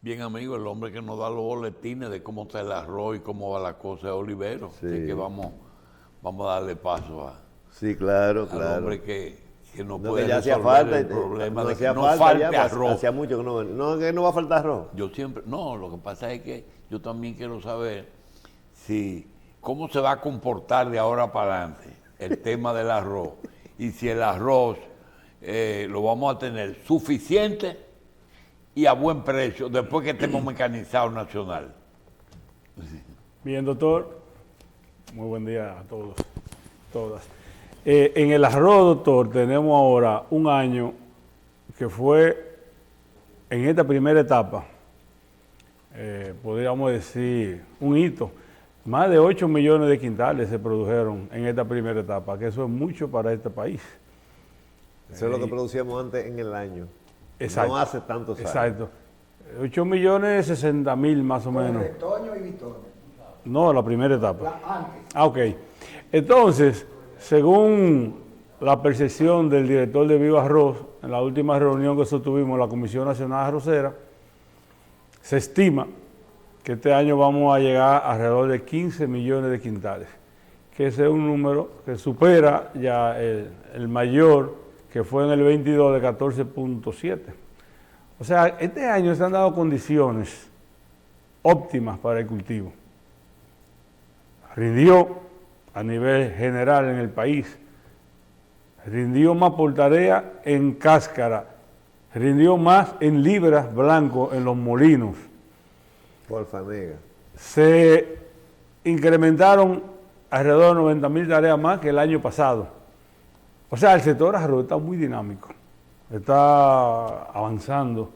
Bien, amigo, el hombre que nos da los boletines de cómo está el arroz y cómo va la cosa es Olivero. Sí. Así que vamos a darle paso Sí, claro, al claro. hombre que nos No, puede que ya hacía resolver falta, el problema no de que hacía no falta falte ya, pues, arroz. hacía mucho que que no va a faltar arroz. Yo siempre, no, lo que pasa es que yo también quiero saber cómo se va a comportar de ahora para adelante el tema del arroz y si el arroz lo vamos a tener suficiente y a buen precio después que estemos mecanizados nacional. Bien, doctor. Muy buen día a todos, todas. En el arroz, doctor, tenemos ahora un año que fue en esta primera etapa, podríamos decir, un hito. Más de 8 millones de quintales se produjeron en esta primera etapa, que eso es mucho para este país. Eso es lo que producíamos antes en el año. Exacto. No hace tantos años. Exacto. 8 millones 60 mil más o menos. Retoño y Vitoria. No, la primera etapa. Antes. Ok. Entonces, según la percepción del director de Viva Arroz, en la última reunión que sostuvimos en la Comisión Nacional Arrocera, se estima que este año vamos a llegar a alrededor de 15 millones de quintales, que ese es un número que supera ya el mayor que fue en el 22 de 14.7. O sea, este año se han dado condiciones óptimas para el cultivo. Rindió a nivel general en el país, rindió más por tarea en cáscara, rindió más en libras blanco en los molinos. Por fanega. Se incrementaron alrededor de 90.000 tareas más que el año pasado. O sea, el sector arroz está muy dinámico, está avanzando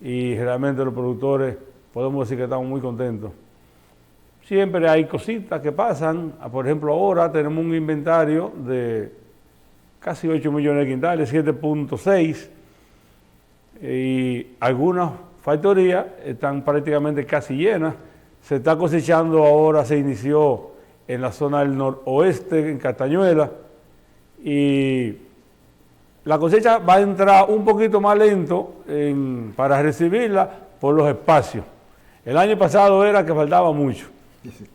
y realmente los productores podemos decir que estamos muy contentos. Siempre hay cositas que pasan, por ejemplo ahora tenemos un inventario de casi 8 millones de quintales, 7.6, y algunas factorías están prácticamente casi llenas. Se está cosechando ahora, se inició en la zona del noroeste, en Castañuela, y la cosecha va a entrar un poquito más lento para recibirla por los espacios. El año pasado era que faltaba mucho.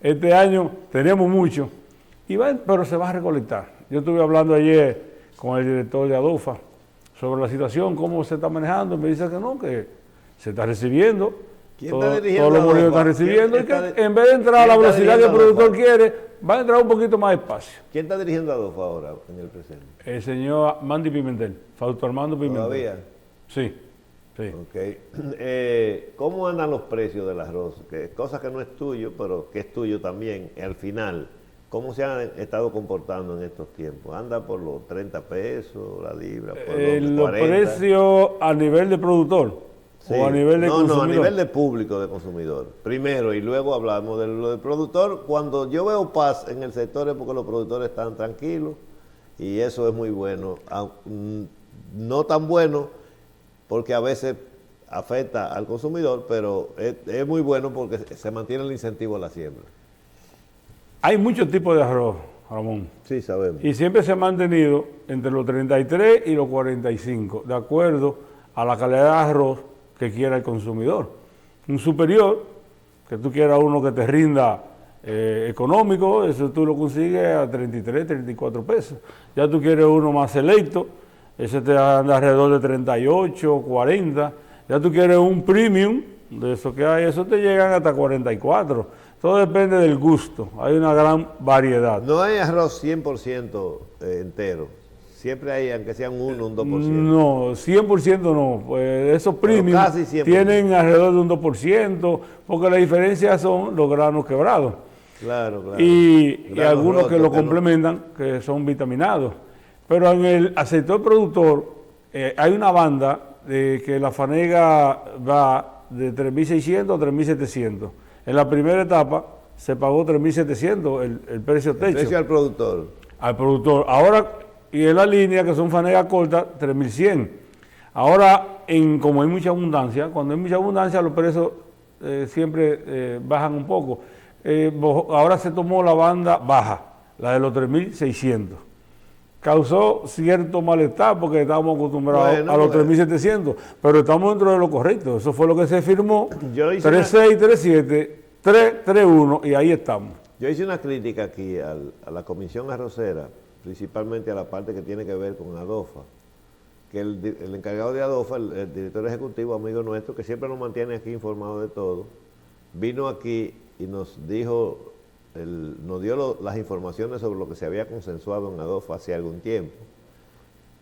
Este año tenemos mucho, pero se va a recolectar. Yo estuve hablando ayer con el director de Adofa sobre la situación, cómo se está manejando. Me dice que no, que se está recibiendo. Todos los molinos están recibiendo y que en vez de entrar a la velocidad que el productor quiere, va a entrar un poquito más despacio. ¿Quién está dirigiendo Adofa ahora en el presente? El señor Mandy Pimentel, Fausto Armando Pimentel. ¿Todavía? Sí. Sí. Ok. ¿Cómo andan los precios del arroz? Cosa que no es tuyo, pero que es tuyo también. Al final, ¿cómo se han estado comportando en estos tiempos? ¿Anda por los 30 pesos la libra? Por los 40? ¿Los precios a nivel de productor? Sí. ¿O a nivel de consumidor? No, a nivel de público, de consumidor. Primero, y luego hablamos de lo del productor. Cuando yo veo paz en el sector es porque los productores están tranquilos y eso es muy bueno. No tan bueno porque a veces afecta al consumidor, pero es muy bueno porque se mantiene el incentivo a la siembra. Hay muchos tipos de arroz, Ramón. Sí, sabemos. Y siempre se ha mantenido entre los 33 y los 45, de acuerdo a la calidad de arroz que quiera el consumidor. Un superior, que tú quieras uno que te rinda económico, eso tú lo consigues a 33, 34 pesos. Ya tú quieres uno más selecto, ese te anda alrededor de 38, 40. Ya tú quieres un premium, de eso que hay, eso te llegan hasta 44. Todo depende del gusto, hay una gran variedad. No hay arroz 100% entero. Siempre hay, aunque sean un 2%. No, 100% no. Pues esos premium tienen alrededor de un 2%, porque la diferencia son los granos quebrados. Claro, claro. Y algunos que lo complementan, que son vitaminados. Pero en el sector productor hay una banda de que la fanega va de 3.600 a 3.700. En la primera etapa se pagó 3.700 el precio techo. El precio al productor. Al productor. Ahora, y en la línea que son fanegas cortas, 3.100. Ahora, como hay mucha abundancia, cuando hay mucha abundancia los precios siempre bajan un poco. Ahora se tomó la banda baja, la de los 3.600. causó cierto malestar porque estábamos acostumbrados Bueno, a los pues. 3.700, pero estamos dentro de lo correcto. Eso fue lo que se firmó, Yo hice 3.6, 3.7, 3.3.1 y ahí estamos. Yo hice una crítica aquí a la Comisión Arrocera, principalmente a la parte que tiene que ver con ADOFA, que el encargado de ADOFA, el director ejecutivo, amigo nuestro, que siempre nos mantiene aquí informados de todo, vino aquí y nos dijo, nos dio las informaciones sobre lo que se había consensuado en ADOFA hace algún tiempo.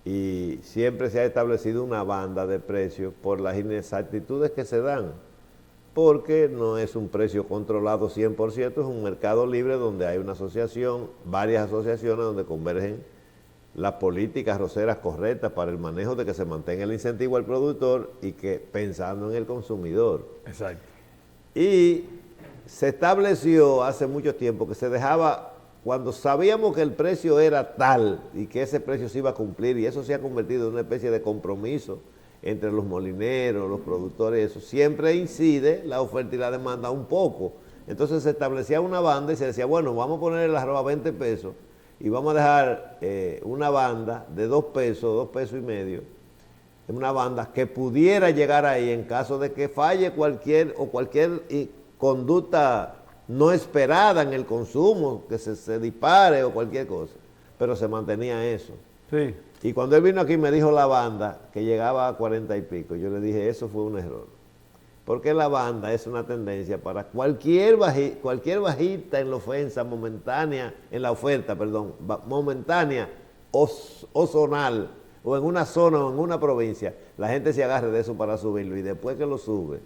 Y siempre se ha establecido una banda de precios por las inexactitudes que se dan, porque no es un precio controlado 100%, es un mercado libre donde hay una asociación, varias asociaciones donde convergen las políticas arroceras correctas para el manejo de que se mantenga el incentivo al productor y que pensando en el consumidor. Exacto. Y se estableció hace mucho tiempo que se dejaba, cuando sabíamos que el precio era tal y que ese precio se iba a cumplir, y eso se ha convertido en una especie de compromiso entre los molineros, los productores, eso siempre incide la oferta y la demanda un poco. Entonces se establecía una banda y se decía, bueno, vamos a poner el arroz a 20 pesos y vamos a dejar una banda de 2 pesos, 2 pesos y medio, una banda que pudiera llegar ahí en caso de que falle cualquier conducta no esperada en el consumo, que se dispare o cualquier cosa, pero se mantenía eso. Sí. Y cuando él vino aquí me dijo la banda que llegaba a 40 y pico, yo le dije, eso fue un error. Porque la banda es una tendencia para cualquier bajita en la ofensa momentánea, en la oferta, perdón, momentánea o zonal, o en una zona o en una provincia, la gente se agarre de eso para subirlo y después que lo sube,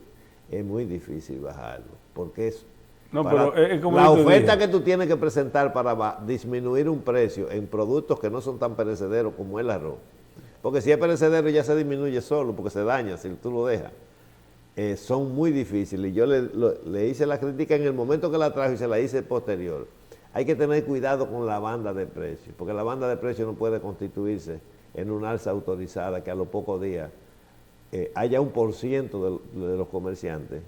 es muy difícil bajarlo, porque es pero es como la yo te oferta dije. que tú tienes que presentar para disminuir un precio en productos que no son tan perecederos como el arroz. Porque si es perecedero ya se disminuye solo, porque se daña si tú lo dejas. Son muy difíciles. Y yo le hice la crítica en el momento que la trajo y se la hice posterior. Hay que tener cuidado con la banda de precios, porque la banda de precios no puede constituirse en una alza autorizada que a los pocos días haya 1% de los comerciantes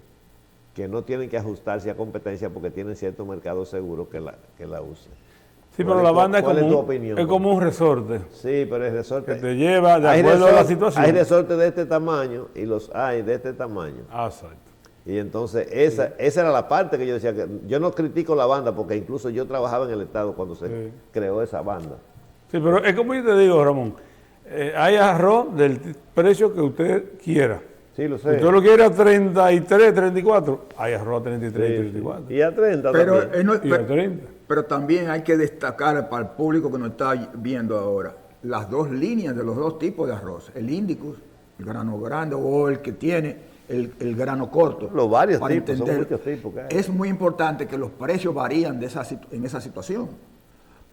que no tienen que ajustarse a competencia porque tienen cierto mercado seguro que la usen. Sí, pero la banda ¿Cuál es tu es opinión? como un resorte Sí, pero el resorte... que te lleva de acuerdo a la situación. Hay resortes de este tamaño y los hay de este tamaño. Ah, exacto. Y entonces esa era la parte que yo decía, que yo no critico la banda porque incluso yo trabajaba en el Estado cuando se creó esa banda. Sí, pero es como yo te digo, Ramón, hay arroz del precio que usted quiera. Sí, lo Si sé. usted lo quiere a 33, 34, hay arroz a 33, Sí, 34. sí. Y a 30 Pero, también. Y a 30. pero también hay que destacar para el público que nos está viendo ahora las dos líneas de los dos tipos de arroz, el Indicus, el grano grande o el que tiene el grano corto. Los varios para tipos, son entender. muchos tipos que hay. Es muy importante que los precios varían en esa situación.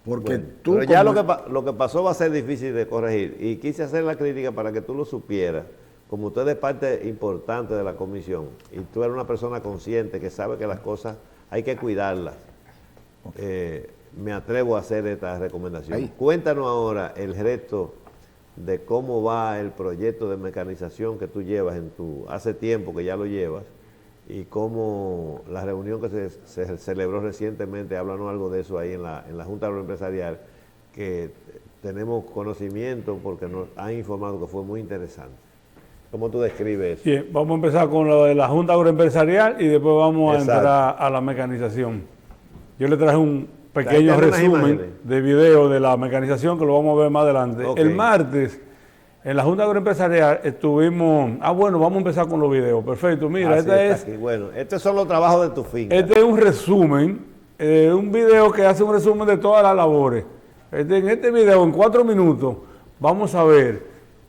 Porque Bueno, tú... pero ya como- lo que pasó va a ser difícil de corregir. Y quise hacer la crítica para que tú lo supieras. Como usted es parte importante de la comisión y tú eres una persona consciente que sabe que las cosas hay que cuidarlas, me atrevo a hacer esta recomendación. Ahí. Cuéntanos ahora el resto de cómo va el proyecto de mecanización que tú llevas hace tiempo que ya lo llevas, y cómo la reunión que se celebró recientemente, háblanos algo de eso ahí en la Junta Agroempresarial, que tenemos conocimiento porque nos han informado que fue muy interesante. ¿Cómo tú describes eso? Bien, vamos a empezar con lo de la Junta Agroempresarial y después vamos Exacto. a entrar a la mecanización. Yo le traje un pequeño Trae unas resumen imágenes. de video de la mecanización que lo vamos a ver más adelante. Ok. El martes, en la Junta Agroempresarial estuvimos... bueno, vamos a empezar con los videos. Perfecto, mira, Así está aquí. Bueno, estos son los trabajos de tu finca. este es un resumen, un video que hace un resumen de todas las labores. En este video, en 4 minutos, vamos a ver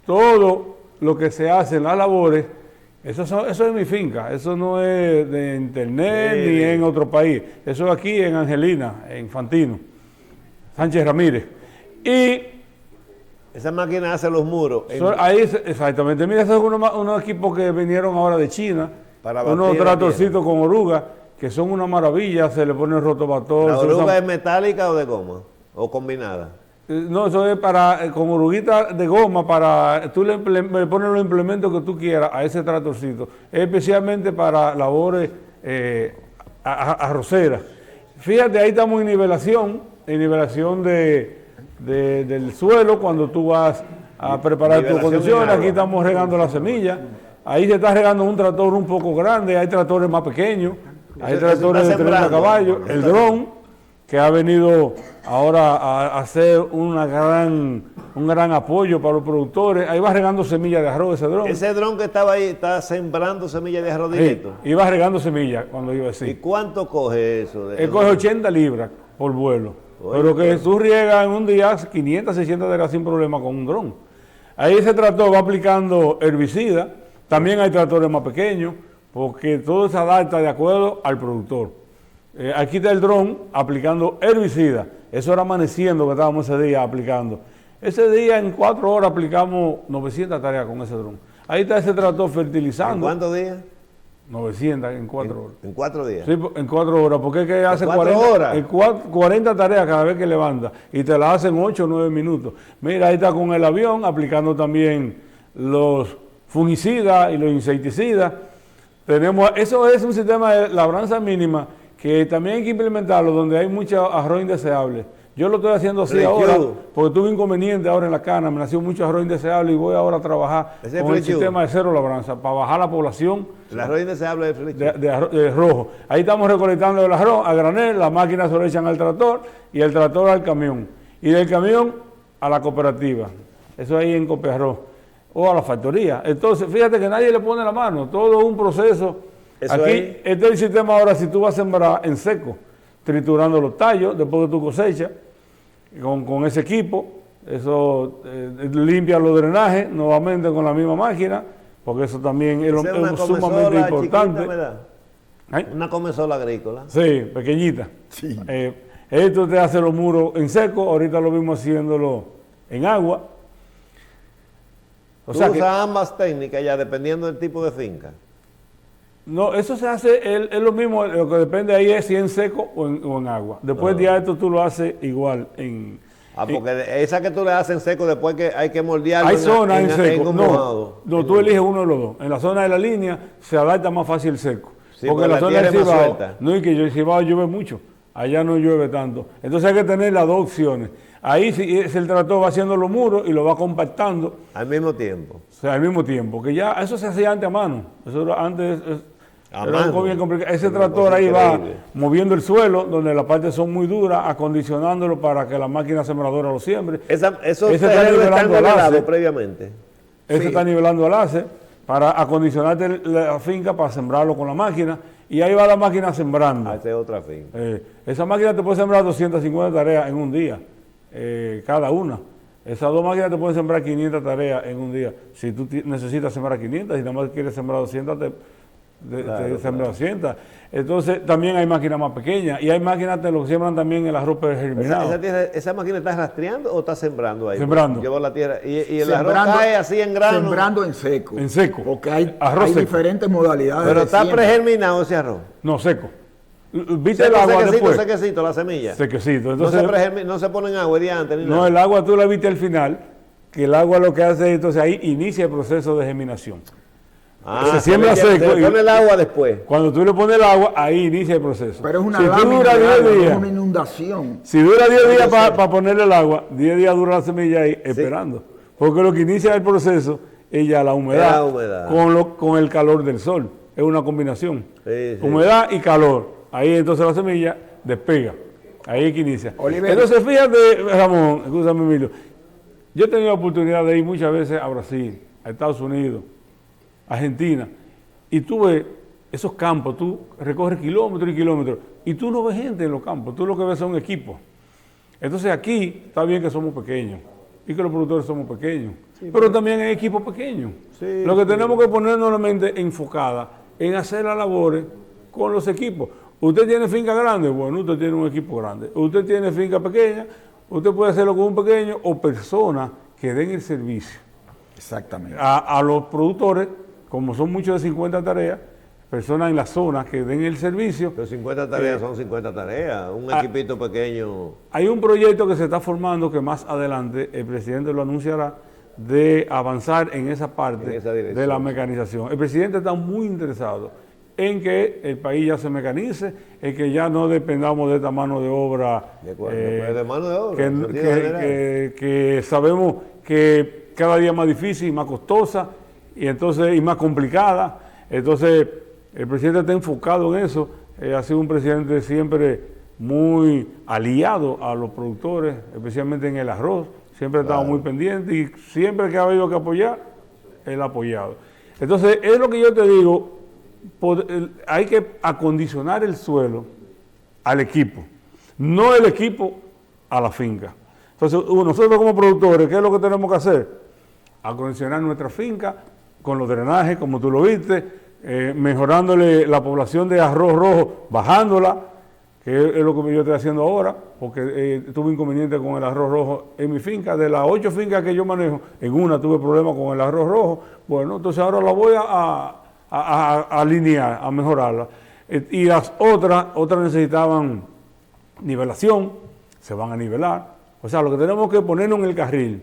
todo lo que se hace en las labores. Eso es mi finca, eso no es de internet Sí. ni en otro país. Eso es aquí en Angelina, en Fantino, Sánchez Ramírez. Y Esa máquina hace los muros. ahí, exactamente, mira, esos son unos equipos que vinieron ahora de China, Para batir unos la tractorcitos con oruga, que son una maravilla, se le pone rotovator. ¿La se usa- oruga es metálica o de goma? ¿O combinada? No, eso es con oruguita de goma, tú le pones los implementos que tú quieras a ese tractorcito, especialmente para labores arroceras. Fíjate, ahí estamos en nivelación del suelo cuando tú vas a preparar tus Nivelación condiciones. en Aquí agua. estamos regando la semilla. Ahí se está regando un tractor un poco grande, hay tractores más pequeños, hay Eso tractores de está 30 sembrando. caballos. El dron, que ha venido ahora a hacer un gran apoyo para los productores. Ahí va regando semillas de arroz ese dron. Ese dron que estaba ahí está sembrando semillas de arroz Sí, directo. iba regando semillas cuando iba ¿Y así. cuánto coge eso? Él coge 80 libras por vuelo. Oye, Pero que pero- tú riegas en un día 500, 600 libras sin problema con un dron. Ahí ese tractor va aplicando herbicida. También hay tractores más pequeños, porque todo se adapta de acuerdo al productor. Aquí está el dron aplicando herbicida. Eso era amaneciendo que estábamos ese día aplicando. Ese día en 4 horas aplicamos 900 tareas con ese dron. Ahí está ese tractor ¿En fertilizando. cuántos días? 900 en 4 horas. En 4 días. Sí, en 4 horas, porque es que hace 4 horas? 40 tareas cada vez que levanta y te las hacen 8 o 9 minutos. Mira, ahí está con el avión aplicando también los fungicidas y los insecticidas. Eso es un sistema de labranza mínima que también hay que implementarlo donde hay mucho arroz indeseable. Yo lo estoy haciendo así Flechudo. ahora porque tuve inconveniente ahora en la cana, me nació mucho arroz indeseable y voy ahora a trabajar Ese con el flechudo. sistema de cero labranza para bajar la población El arroz indeseable de flecha. de rojo. Ahí estamos recolectando el arroz a granel, las máquinas se lo echan al tractor y el tractor al camión. Y del camión a la cooperativa. Eso ahí en Copiarroz. O a la factoría. Entonces, fíjate que nadie le pone la mano. Todo un proceso. Eso Aquí, ahí. este es el sistema ahora, si tú vas a sembrar en seco, triturando los tallos después de tu cosecha, con ese equipo, eso limpia los drenajes nuevamente con la misma máquina, porque eso también es, Esa es una es sumamente comezola importante. chiquita, ¿verdad? ¿Eh? Una comezola agrícola. Sí, pequeñita. Sí. Esto te hace los muros en seco, ahorita lo mismo haciéndolo en agua. O Tú sea usas que, ambas técnicas ya dependiendo del tipo de finca. no, eso se hace, es lo mismo, lo que depende ahí es si en seco o en agua. Después de esto tú lo haces igual en... Porque esa que tú le haces en seco después que hay que moldearlo Hay zonas en seco, un no, mojado. no, tú eliges uno de los dos. En la zona de la línea se adapta más fácil el seco. Sí, porque en la porque la zona del tierra es más Cibao, suelta. no es que el Cibao llueve mucho, allá no llueve tanto. Entonces hay que tener las dos opciones. Ahí si el tractor va haciendo los muros y lo va compactando, Al mismo tiempo. o sea, al mismo tiempo, que ya eso se hacía antes a mano. Eso era antes A era mano. algo bien complicado. Ese Es una tractor cosa ahí va increíble. moviendo el suelo, donde las partes son muy duras, acondicionándolo para que la máquina sembradora lo siembre. Esos Ese está terrenos nivelando están el nivelados láser. previamente. Eso Sí. está nivelando el ACE para acondicionarte la finca para sembrarlo con la máquina. Y ahí va la máquina sembrando. Hace otra finca. Esa máquina te puede sembrar 250 tareas en un día, cada una. Esas dos máquinas te pueden sembrar 500 tareas en un día. Si tú necesitas sembrar 500, si nada más quieres sembrar 200, te sembra 200. Entonces, también hay máquinas más pequeñas. Y hay máquinas que lo siembran también el arroz germinado. ¿Esa máquina está rastreando o está sembrando ahí? Sembrando. Lleva la tierra. Y el arroz Sembrando- cae así en grano. Sembrando en seco. En seco. Porque hay, Arroz hay seco. diferentes modalidades. Pero de está siembra. pregerminado ese arroz. No, seco. ¿Viste Seco, el agua después? sequecito, la semilla. Sequecito. No se, Entonces, no se pone en agua de antes ni no, nada. el agua tú la viste al final, que el agua lo que hace es, entonces ahí inicia el proceso de germinación. se siembra se seco le y- pone el agua después. Cuando tú le pones el agua, ahí inicia el proceso. Pero es una si tú lámina, dura de 10 agua, no es días, una inundación. si dura 10 días para ponerle el agua, 10 días dura la semilla ahí esperando. Porque lo que inicia el proceso es ya la humedad, La humedad. con el calor del sol. Es una combinación. Sí, sí. Humedad y calor. Ahí entonces la semilla despega. Ahí es que inicia. Oliver. Entonces fíjate, Ramón, escúchame Emilio, yo he tenido la oportunidad de ir muchas veces a Brasil, a Estados Unidos, a Argentina, y tú ves esos campos, tú recorres kilómetros y kilómetros, y tú no ves gente en los campos, tú lo que ves son equipos. Entonces aquí está bien que somos pequeños y que los productores somos pequeños, pero también hay equipos pequeños. Sí, Lo que tenemos que ponernos la mente enfocada en hacer las labores con los equipos. Usted tiene finca grande, bueno, usted tiene un equipo grande. Usted tiene finca pequeña, usted puede hacerlo con un pequeño o personas que den el servicio Exactamente. a los productores, como son muchos de 50 tareas, personas en la zona que den el servicio. Pero 50 tareas son 50 tareas. Un equipito pequeño. Hay un proyecto que se está formando que más adelante el presidente lo anunciará de avanzar en esa parte En esa dirección. de la mecanización. El presidente está muy interesado en que el país ya se mecanice, en que ya no dependamos de esta mano de obra. De mano de obra. Que sabemos que cada día es más difícil y más costosa y más complicada. Entonces, el presidente está enfocado en eso. Ha sido un presidente siempre muy aliado a los productores, especialmente en el arroz. Siempre ha estado muy pendiente y siempre que ha habido que apoyar, él ha apoyado. Entonces, es lo que yo te digo, hay que acondicionar el suelo al equipo, no el equipo a la finca. Entonces, nosotros como productores, ¿qué es lo que tenemos que hacer? Acondicionar nuestra finca con los drenajes, como tú lo viste, mejorándole la población de arroz rojo, bajándola, que es lo que yo estoy haciendo ahora, porque tuve inconveniente con el arroz rojo en mi finca. De las 8 fincas que yo manejo, en una tuve problemas con el arroz rojo. Bueno, entonces ahora la voy a alinear, a mejorarla. Y las otras necesitaban nivelación, se van a nivelar. O sea, lo que tenemos que ponernos en el carril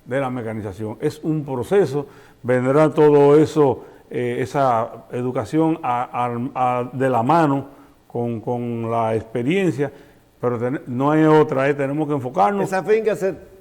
de la mecanización es un proceso, vendrá todo eso, esa educación de la mano con la experiencia, pero no hay otra, tenemos que enfocarnos. ¿Esa finca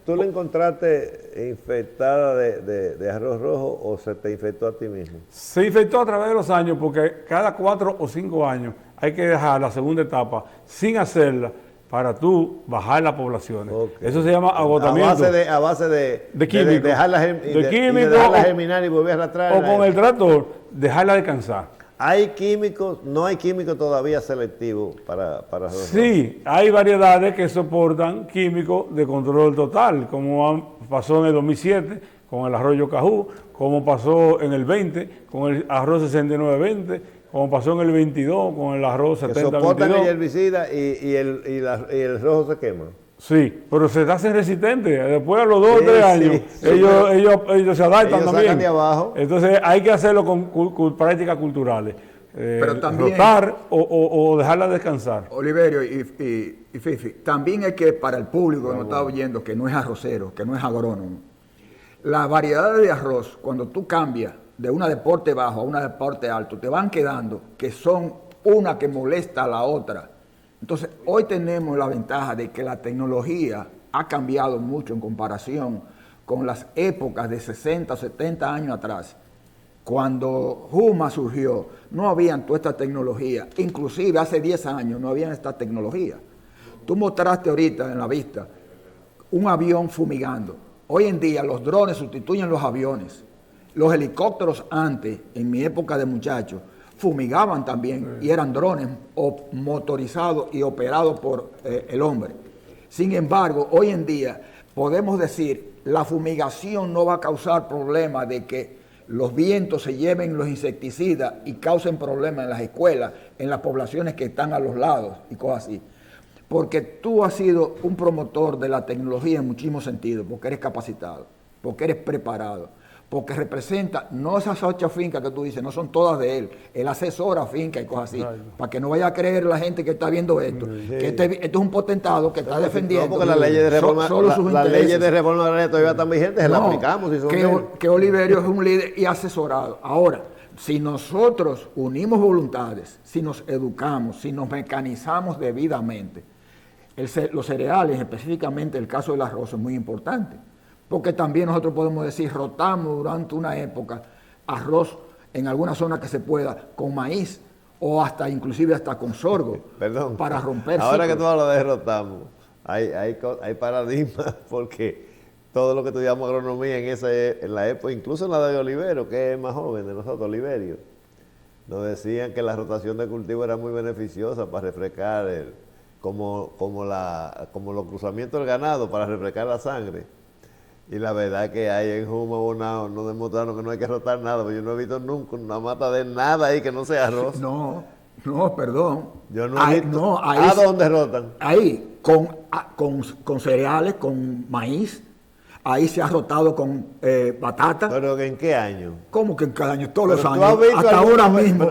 tú la encontraste infectada de arroz rojo o se te infectó a ti mismo? Se infectó a través de los años porque cada 4 o 5 años hay que dejar la segunda etapa sin hacerla para tú bajar las poblaciones. Okay. Eso se llama agotamiento. A base de químicos. De dejarla germinar y volver a arrastrar. O con el tractor, dejarla descansar. ¿Hay químicos? ¿No hay químicos todavía selectivos para arroz? Sí, hay variedades que soportan químicos de control total, como pasó en el 2007 con el arroyo Cajú, como pasó en el 20 con el arroz 6920, como pasó en el 22 con el arroz 7022. Que soportan el herbicida y el rojo se quema. Sí, pero se hacen resistentes. Después de los 2 o 3 años, ellos se adaptan también. Sacan de abajo. Entonces hay que hacerlo con prácticas culturales. Pero también, rotar o dejarla descansar. Oliverio y Fifi, también es que para el público que nos está oyendo, que no es arrocero, que no es agrónomo, las variedades de arroz, cuando tú cambias de una de porte bajo a una de porte alto, te van quedando que son una que molesta a la otra. Entonces, hoy tenemos la ventaja de que la tecnología ha cambiado mucho en comparación con las épocas de 60 o 70 años atrás. Cuando Juma surgió, no habían toda esta tecnología. Inclusive hace 10 años no habían esta tecnología. Tú mostraste ahorita en la vista un avión fumigando. Hoy en día los drones sustituyen los aviones. Los helicópteros antes, en mi época de muchacho, fumigaban también y eran drones motorizados y operados por el hombre. Sin embargo, hoy en día podemos decir la fumigación no va a causar problemas de que los vientos se lleven los insecticidas y causen problemas en las escuelas, en las poblaciones que están a los lados y cosas así. Porque tú has sido un promotor de la tecnología en muchísimos sentidos, porque eres capacitado, porque eres preparado, porque representa, no esas 8 fincas que tú dices, no son todas de él, él asesora fincas y cosas así, para que no vaya a creer la gente que está viendo esto, que esto es un potentado que está defendiendo. No, porque las leyes de reforma, las leyes de reforma agraria todavía están vigentes, se las aplicamos. Si son que Oliverio es un líder y asesorado. Ahora, si nosotros unimos voluntades, si nos educamos, si nos mecanizamos debidamente, los cereales, específicamente el caso del arroz, es muy importante. Porque también nosotros podemos decir, rotamos durante una época arroz en alguna zona que se pueda, con maíz o hasta inclusive hasta con sorgo. Perdón, para romper ahora ciclos. Que tú hablas de rotamos, hay paradigmas porque todo lo que estudiamos agronomía en la época, incluso en la de Olivero, que es más joven de nosotros, Oliverio, nos decían que la rotación de cultivo era muy beneficiosa para refrescar, como los cruzamientos del ganado, para refrescar la sangre. Y la verdad que hay en Juma Bonao nos demostraron que no hay que rotar nada, porque yo no he visto nunca una mata de nada ahí que no sea arroz. No, perdón. Yo no he visto. ¿A dónde rotan? Ahí, con cereales, con maíz. Ahí se ha rotado con batata. ¿Pero en qué año? ¿Cómo que en cada año? Todos los años. Hasta ahora mismo.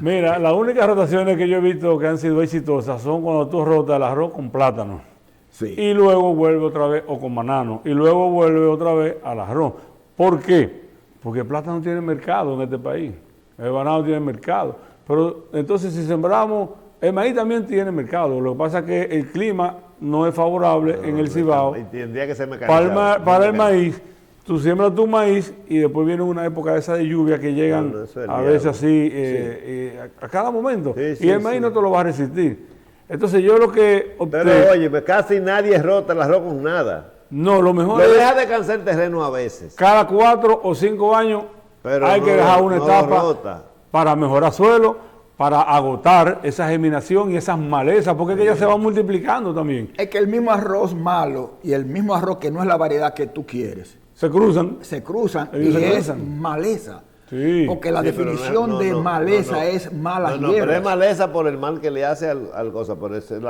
Mira, las únicas rotaciones que yo he visto que han sido exitosas son cuando tú rotas el arroz con plátano. Sí. Y luego vuelve otra vez, o con banano, y luego vuelve otra vez al arroz. ¿Por qué? Porque el plátano tiene mercado en este país, el banano tiene mercado. Pero entonces si sembramos, el maíz también tiene mercado. Lo que pasa es que el clima no es favorable en el Cibao. Y tendría que ser mecanizado. Para el maíz, tú siembras tu maíz y después viene una época esa de lluvia que llegan No, eso es a el veces diablo. así a cada momento. Sí, sí, y el maíz sí. no te lo va a resistir. Entonces yo lo que opté, Pero oye, pues casi nadie rota el arroz con nada. no, lo mejor Lo es deja descansar el terreno a veces. cada 4 o 5 años Pero hay no que dejar una no lo etapa rota. para mejorar suelo, para agotar esa germinación y esas malezas, porque es que ellas se van multiplicando también. Es que el mismo arroz malo y el mismo arroz que no es la variedad que tú quieres, Se cruzan. se cruzan Ellos y se es cruzan. maleza. Sí. Porque la Sí, pero definición no, de no, maleza no, no. es malas No, pero hierbas. es maleza por el mal que le hace al cosa, por eso es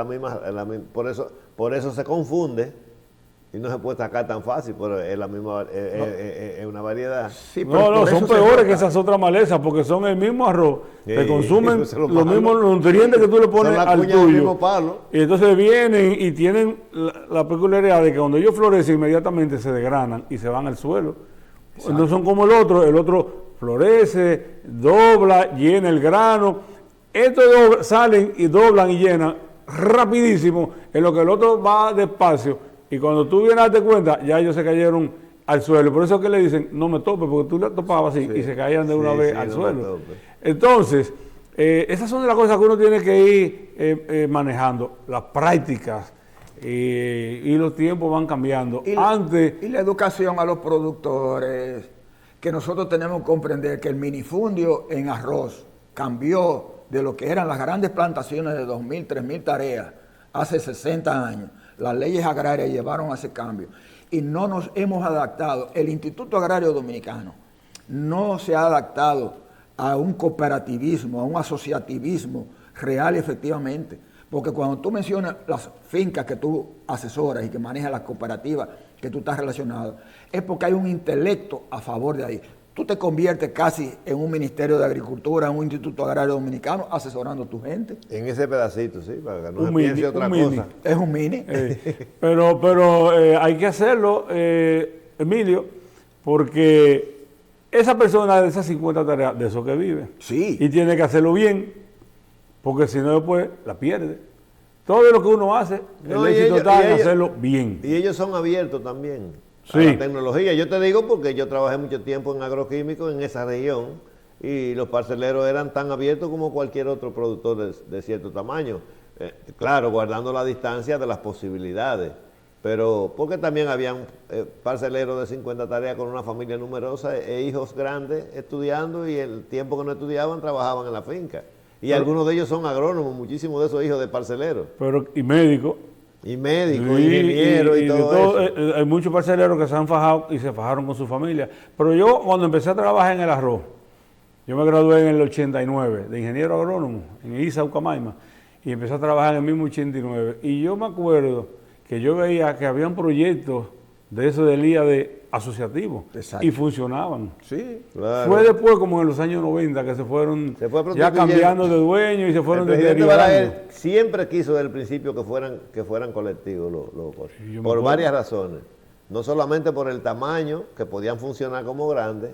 por eso se confunde y no se puede sacar tan fácil, pero es la misma, es una variedad. Sí, pero No, por son eso se peores trata. que esas otras malezas, porque son el mismo arroz, Sí, te consumen eso es lo los malo. mismos nutrientes que tú le pones Son la al cuña del tuyo. mismo palo. Y entonces vienen y tienen la peculiaridad de que cuando ellos florecen inmediatamente se desgranan y se van al suelo. Entonces son como el otro florece, dobla, llena el grano. Estos salen y doblan y llenan rapidísimo, en lo que el otro va despacio. Y cuando tú vienes a darte cuenta, ya ellos se cayeron al suelo. Por eso es que le dicen, no me topes, porque tú le topabas así y se caían de una Sí, vez sí, al no me suelo. topes. Entonces, esas son de las cosas que uno tiene que ir manejando, las prácticas. Y los tiempos van cambiando. Antes, Y la educación a los productores, que nosotros tenemos que comprender que el minifundio en arroz cambió de lo que eran las grandes plantaciones de 2.000, 3.000 tareas hace 60 años. Las leyes agrarias llevaron a ese cambio y no nos hemos adaptado. El Instituto Agrario Dominicano no se ha adaptado a un cooperativismo, a un asociativismo real y efectivamente. Porque cuando tú mencionas las fincas que tú asesoras y que manejas las cooperativas que tú estás relacionado, es porque hay un intelecto a favor de ahí. Tú te conviertes casi en un Ministerio de Agricultura, en un Instituto Agrario Dominicano, asesorando a tu gente. En ese pedacito, sí, para que no Un se mini, piense otra un mini. cosa. Es un mini. pero hay que hacerlo, Emilio, porque esa persona de esas 50 tareas, de eso que vive. Sí. Y tiene que hacerlo bien, porque si no después la pierde. Todo lo que uno hace, No, el y éxito ellos- está y en ellos- hacerlo bien. Y ellos son abiertos también a Sí. la tecnología. Yo te digo porque yo trabajé mucho tiempo en agroquímicos en esa región y los parceleros eran tan abiertos como cualquier otro productor de cierto tamaño. Claro, guardando la distancia de las posibilidades. Pero porque también habían parceleros de 50 tareas con una familia numerosa e hijos grandes estudiando y el tiempo que no estudiaban trabajaban en la finca. Y algunos de ellos son agrónomos, muchísimos de esos hijos de parceleros. Y médico. Y médicos, Sí, ingenieros y, de todo eso. hay muchos parceleros que se han fajado y se fajaron con su familia. Pero yo, cuando empecé a trabajar en el arroz, yo me gradué en el 89 de ingeniero agrónomo en ISA, Ucamaima, y empecé a trabajar en el mismo 89. Y yo me acuerdo que yo veía que habían proyectos de eso del IAD asociativos Exacto. y funcionaban. Sí. Claro. Fue después, como en los años 90, que se fueron Se fue ya prostituyendo. cambiando de dueño y se fueron El presidente deteriorando. Balaguer siempre quiso desde el principio que fueran colectivos Sí, yo me por acuerdo. varias razones. No solamente por el tamaño, que podían funcionar como grandes,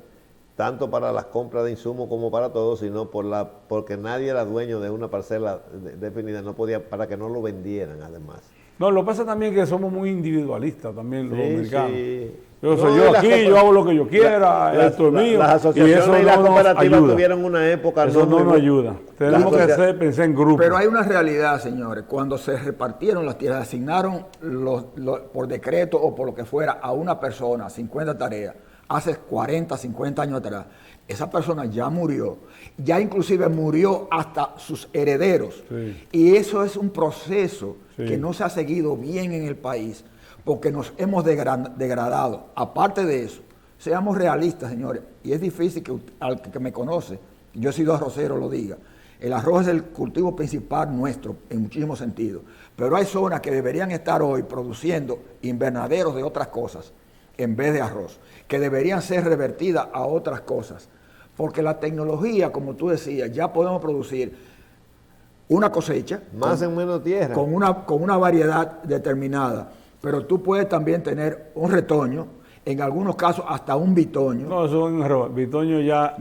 tanto para las compras de insumos como para todo, sino porque nadie era dueño de una parcela definida, no podía, para que no lo vendieran además. No, lo que pasa también que somos muy individualistas también los Sí, dominicanos. sí. Yo No, soy y yo las aquí, copa- yo hago lo que yo quiera, Las- esto es mío. Las asociaciones eso y las no nos cooperativas ayuda. tuvieron una época Eso no muy nos ayuda. Tenemos Las que asocia- pensar en grupo. Pero hay una realidad, señores. Cuando se repartieron las tierras, asignaron por decreto o por lo que fuera a una persona 50 tareas, hace 40, 50 años atrás, esa persona ya murió. Ya inclusive murió hasta sus herederos. Sí. Y eso es un proceso Sí. que no se ha seguido bien en el país, porque nos hemos degradado. Aparte de eso, seamos realistas, señores, y es difícil que al que me conoce, yo he sido arrocero, lo diga. El arroz es el cultivo principal nuestro en muchísimos sentidos, pero hay zonas que deberían estar hoy produciendo invernaderos de otras cosas en vez de arroz, que deberían ser revertidas a otras cosas, porque la tecnología, como tú decías, ya podemos producir una cosecha Más en menos tierra. con una variedad determinada, pero tú puedes también tener un retoño en algunos casos hasta un bitoño. No, eso es un error. Bitoño ya...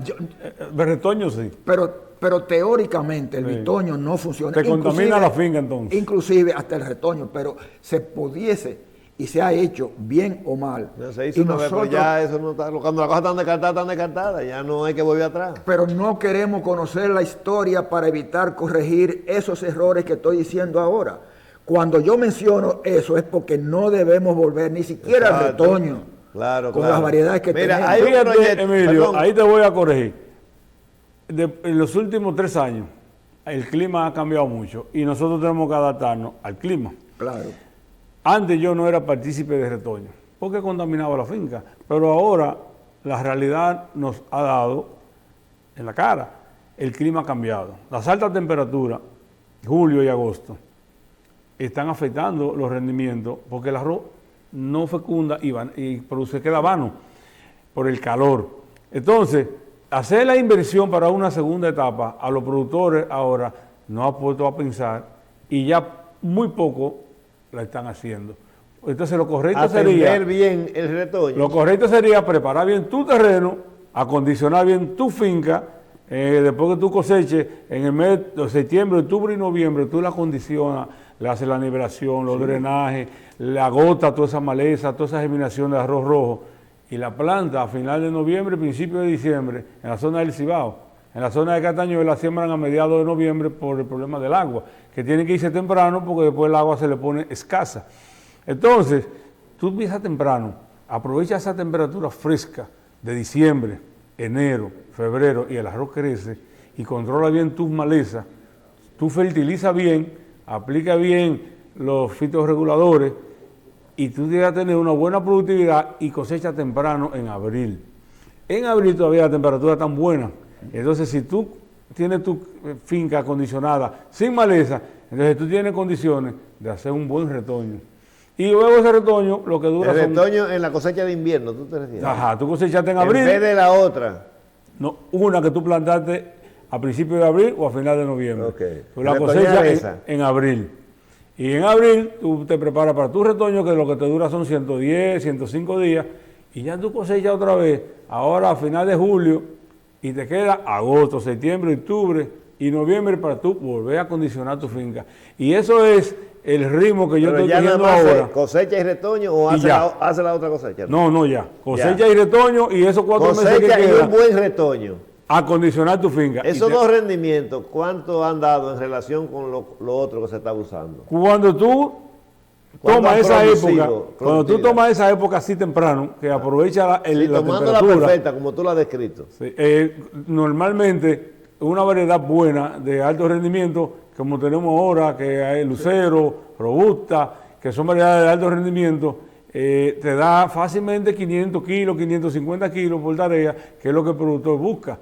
retoño sí. Pero teóricamente el Sí. bitoño no funciona. Te contamina Inclusive- la finca entonces. Inclusive hasta el retoño, pero se pudiese y se ha hecho bien o mal. No se hizo Y una vez, pero nosotros- ya eso no está. Cuando las cosas están descartadas, ya no hay que volver atrás. pero no queremos conocer la historia para evitar corregir esos errores que estoy diciendo ahora. Cuando yo menciono eso es porque no debemos volver ni siquiera al Exacto. retoño Claro, con claro. las variedades que Mira, tenemos. hay un Fíjate, proyecto- Emilio, perdón. ahí te voy a corregir. En los últimos 3 años, el clima ha cambiado mucho y nosotros tenemos que adaptarnos al clima. Claro. Antes yo no era partícipe de retoño, porque contaminaba la finca, pero ahora la realidad nos ha dado en la cara. El clima ha cambiado. Las altas temperaturas, julio y agosto, están afectando los rendimientos porque el arroz no fecunda y produce, queda vano por el calor. Entonces, hacer la inversión para una segunda etapa a los productores ahora no ha puesto a pensar y ya muy poco la están haciendo. Entonces lo correcto sería... Atender bien el retoño. Lo correcto sería preparar bien tu terreno, acondicionar bien tu finca, después que tú coseches, en el mes de septiembre, octubre y noviembre, tú la acondicionas, le haces la nivelación, los drenajes, le agotas toda esa maleza, toda esa germinación de arroz rojo, y la planta a final de noviembre, principio de diciembre, en la zona del Cibao. En la zona de Cataño la siembran a mediados de noviembre por el problema del agua, que tiene que irse temprano porque después el agua se le pone escasa. Entonces, tú empiezas temprano, aprovecha esa temperatura fresca de diciembre, enero, febrero, y el arroz crece, y controla bien tus malezas, tú fertilizas bien, aplica bien los fitorreguladores, y tú llegas a tener una buena productividad y cosecha temprano en abril. En abril todavía la temperatura está tan buena. Entonces, si tú tienes tu finca acondicionada sin maleza, entonces tú tienes condiciones de hacer un buen retoño. Y luego ese retoño, lo que dura El son... retoño en la cosecha de invierno, ¿tú te refieres? Ajá, tú cosechaste en En abril. vez de la otra. No, una que tú plantaste a principios de abril o a final de noviembre. Ok. Tú la Retoñar cosechas esa. en abril. Y en abril tú te preparas para tu retoño, que lo que te dura son 110, 105 días, y ya tú cosechas otra vez, ahora a final de julio, y te queda agosto, septiembre, octubre y noviembre para tú volver a acondicionar tu finca. Y eso es el ritmo que yo Pero estoy ya nada diciendo más ahora. cosecha y retoño o Y hace ya. hace la otra cosecha. No, ya. Cosecha Ya. y retoño y esos 4 meses que Cosecha y quedan, un buen retoño. acondicionar tu finca. Y Esos te- dos rendimientos, ¿cuánto han dado en relación con lo otro que se está usando? Cuando tú ¿Cuándo tomas han esa producido época, cuando tú productividad? tomas esa época así temprano, que aprovecha la Sí, tomando la temperatura, perfecta, como tú la has descrito. sí, normalmente una variedad buena de alto rendimiento, como tenemos ahora, que hay lucero, robusta, que son variedades de alto rendimiento, te da fácilmente 500 kilos, 550 kilos por tarea, que es lo que el productor busca.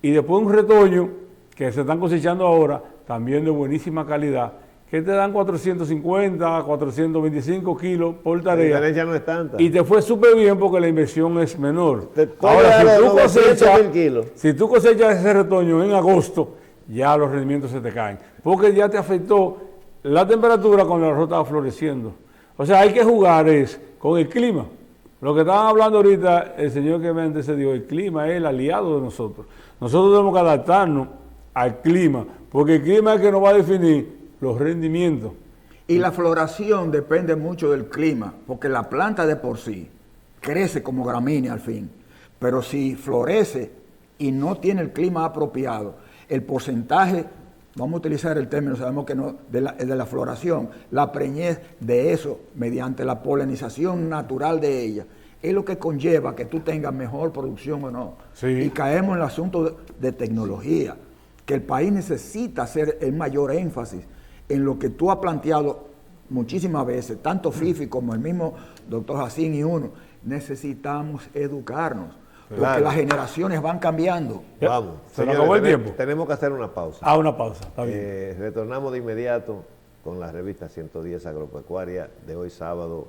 Y después un retoño, que se están cosechando ahora, también de buenísima calidad, que te dan 450, 425 kilos por La tarea. diferencia no es tanta. Y te fue súper bien porque la inversión es menor. Te puede dar de 900.000 kilos. Si tú cosechas ese retoño en agosto, ya los rendimientos se te caen. Porque ya te afectó la temperatura cuando el arroz estaba floreciendo. O sea, hay que jugar con el clima. Lo que estaban hablando ahorita, el señor que me antecedió, el clima es el aliado de nosotros. Nosotros tenemos que adaptarnos al clima, porque el clima es el que nos va a definir los rendimientos. Y la floración depende mucho del clima, porque la planta de por sí crece como gramínea al fin. Pero si florece y no tiene el clima apropiado, el porcentaje, vamos a utilizar el término, sabemos que no, de la floración, la preñez de eso mediante la polinización natural de ella, es lo que conlleva que tú tengas mejor producción o no. Sí. Y caemos en el asunto de tecnología, que el país necesita hacer el mayor énfasis en lo que tú has planteado muchísimas veces, tanto Fifi como el mismo doctor Jacín y uno, necesitamos educarnos, porque Claro. las generaciones van cambiando. Ya, Vamos. se nos Señores, acabó el tiempo. Tenemos que hacer una pausa. Una pausa, está bien. Retornamos de inmediato con la revista 110 Agropecuaria de hoy sábado.